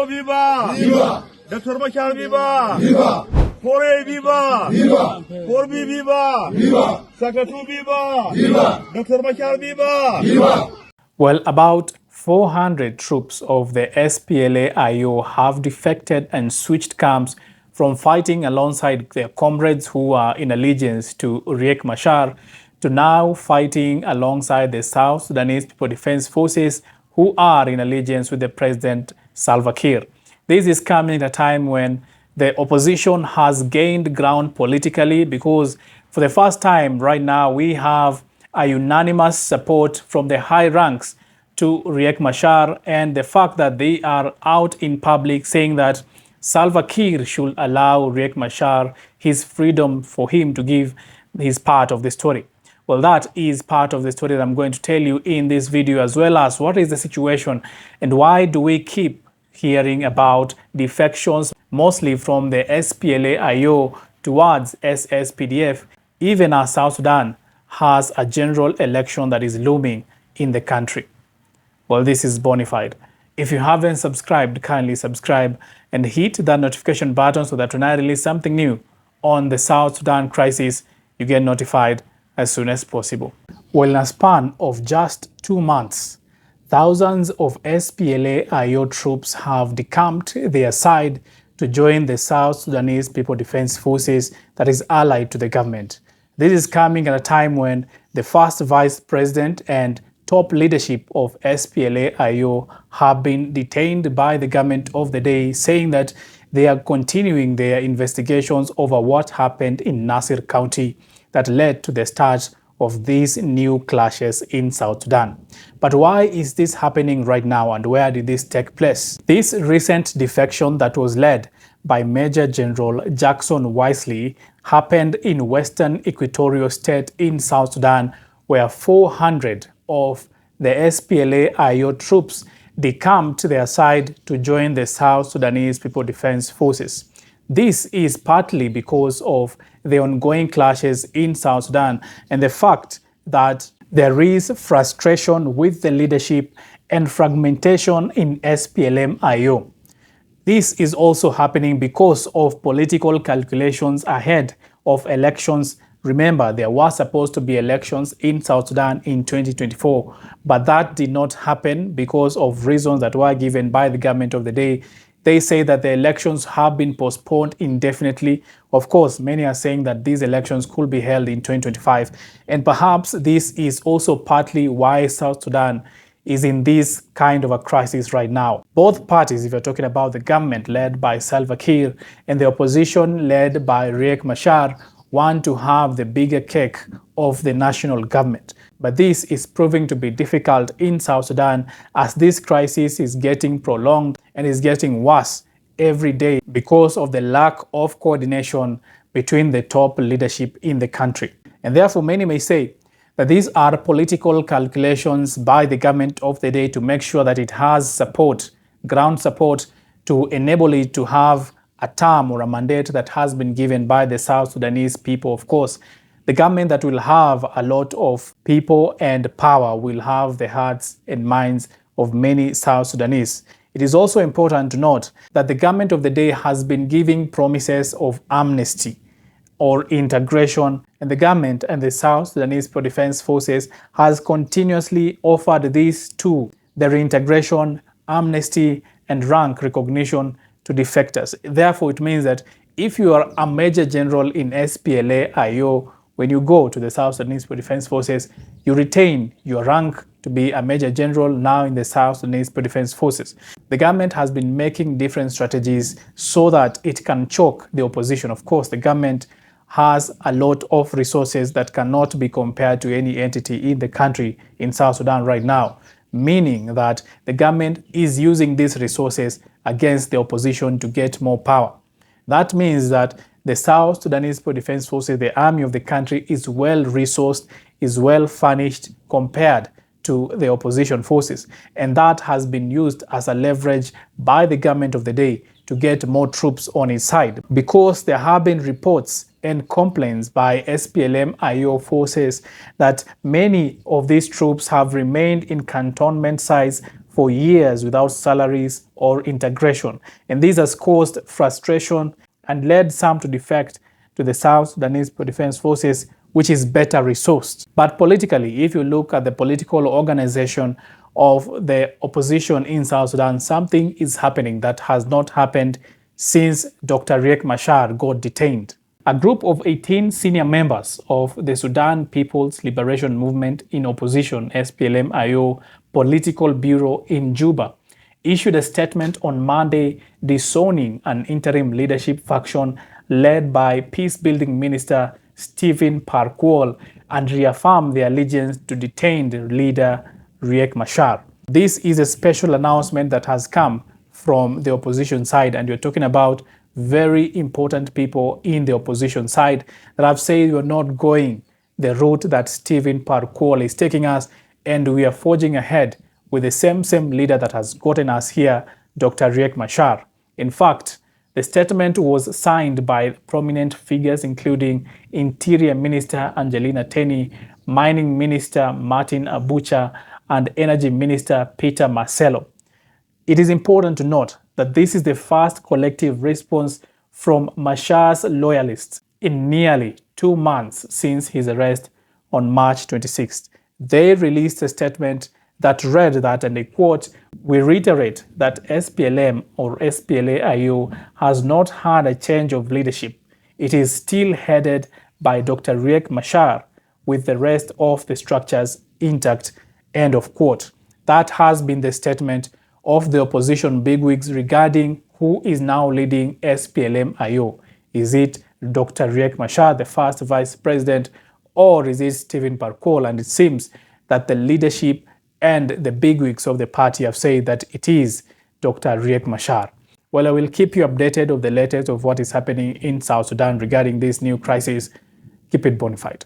Alienated, viva! Viva! Dr. Machar, viva! Viva! Kore, viva! Viva! Corby, viva! Viva! Sakatu, viva! Viva! Dr. Machar, viva! Viva! Well, about 400 troops of the SPLA-IO have defected and switched camps from fighting alongside their comrades who are in allegiance to Riek Machar to now fighting alongside the South Sudanese People Defense Forces who are in allegiance with the President Salva Kiir. This is coming at a time when the opposition has gained ground politically because for the first time right now we have a unanimous support from the high ranks to Riek Machar, and the fact that they are out in public saying that Salva Kiir should allow Riek Machar his freedom for him to give his part of the story. Well, that is part of the story that I'm going to tell you in this video, as well as what is the situation and why do we keep hearing about defections, mostly from the SPLA-IO towards SSPDF, even as South Sudan has a general election that is looming in the country. Well, this is Bonafide. If you haven't subscribed, kindly subscribe and hit that notification button so that when I release something new on the South Sudan crisis, you get notified as soon as possible. Well, in a span of just 2 months, thousands of SPLA-IO troops have decamped their side to join the South Sudanese People Defense Forces that is allied to the government. This is coming at a time when the first vice president and top leadership of SPLA-IO have been detained by the government of the day, saying that they are continuing their investigations over what happened in Nasir County that led to the start of these new clashes in South Sudan. But why is this happening right now, and where did this take place? This recent defection that was led by Major General Jackson Wisely happened in Western Equatorial State in South Sudan, where 400 of the SPLA-IO troops decamped their side to join the South Sudanese People Defense Forces. This is partly because of the ongoing clashes in South Sudan and the fact that there is frustration with the leadership and fragmentation in SPLM-IO. This is also happening because of political calculations ahead of elections. Remember, there were supposed to be elections in South Sudan in 2024, but that did not happen because of reasons that were given by the government of the day. They say that the elections have been postponed indefinitely. Of course, many are saying that these elections could be held in 2025. And perhaps this is also partly why South Sudan is in this kind of a crisis right now. Both parties, if you're talking about the government led by Salva Kiir and the opposition led by Riek Machar, want to have the bigger cake of the national government. But this is proving to be difficult in South Sudan as this crisis is getting prolonged and is getting worse every day because of the lack of coordination between the top leadership in the country. And therefore, many may say that these are political calculations by the government of the day to make sure that it has support, ground support, to enable it to have a term or a mandate that has been given by the South Sudanese people. Of course, the government that will have a lot of people and power will have the hearts and minds of many South Sudanese. It is also important to note that the government of the day has been giving promises of amnesty or integration, and the government and the South Sudanese People Defense Forces has continuously offered these two, the reintegration, amnesty, and rank recognition to defectors. Therefore, it means that if you are a major general in SPLA-IO, when you go to the South Sudanese People Defense Forces, you retain your rank to be a major general now in the South Sudanese People Defense Forces. The government has been making different strategies so that it can choke the opposition. Of course, the government has a lot of resources that cannot be compared to any entity in the country in South Sudan right now, meaning that the government is using these resources against the opposition to get more power. That means that the South Sudanese People Defense Forces, the army of the country, is well resourced, is well furnished compared to the opposition forces. And that has been used as a leverage by the government of the day to get more troops on its side, because there have been reports and complaints by SPLM-IO forces that many of these troops have remained in cantonment sites for years without salaries or integration. And this has caused frustration and led some to defect to the South Sudanese Defense Forces, which is better resourced. But politically, if you look at the political organization of the opposition in South Sudan, something is happening that has not happened since Dr. Riek Machar got detained. A group of 18 senior members of the Sudan People's Liberation Movement in opposition, SPLA-IO Political Bureau in Juba, issued a statement on Monday disowning an interim leadership faction led by Peace-Building Minister Stephen Parkwall and reaffirmed their allegiance to detained leader Riek Machar. This is a special announcement that has come from the opposition side, and you're talking about very important people in the opposition side that have said we're not going the route that Stephen Parkwall is taking us, and we are forging ahead with the same leader that has gotten us here, Dr. Riek Machar. In fact, the statement was signed by prominent figures including Interior Minister Angelina Teny, Mining Minister Martin Abucha, and Energy Minister Peter Marcelo. It is important to note that this is the first collective response from Machar's loyalists in nearly 2 months since his arrest on March 26th. They released a statement that read that, and I quote, "We reiterate that SPLM or SPLA-IO has not had a change of leadership. It is still headed by Dr. Riek Machar with the rest of the structures intact," end of quote. That has been the statement of the opposition bigwigs regarding who is now leading SPLM-IO. Is it Dr. Riek Machar, the first vice president, or is it Stephen Parkwall? And it seems that the leadership and the bigwigs of the party have said that it is Dr. Riek Machar. Well, I will keep you updated of the latest of what is happening in South Sudan regarding this new crisis. Keep it bona fide.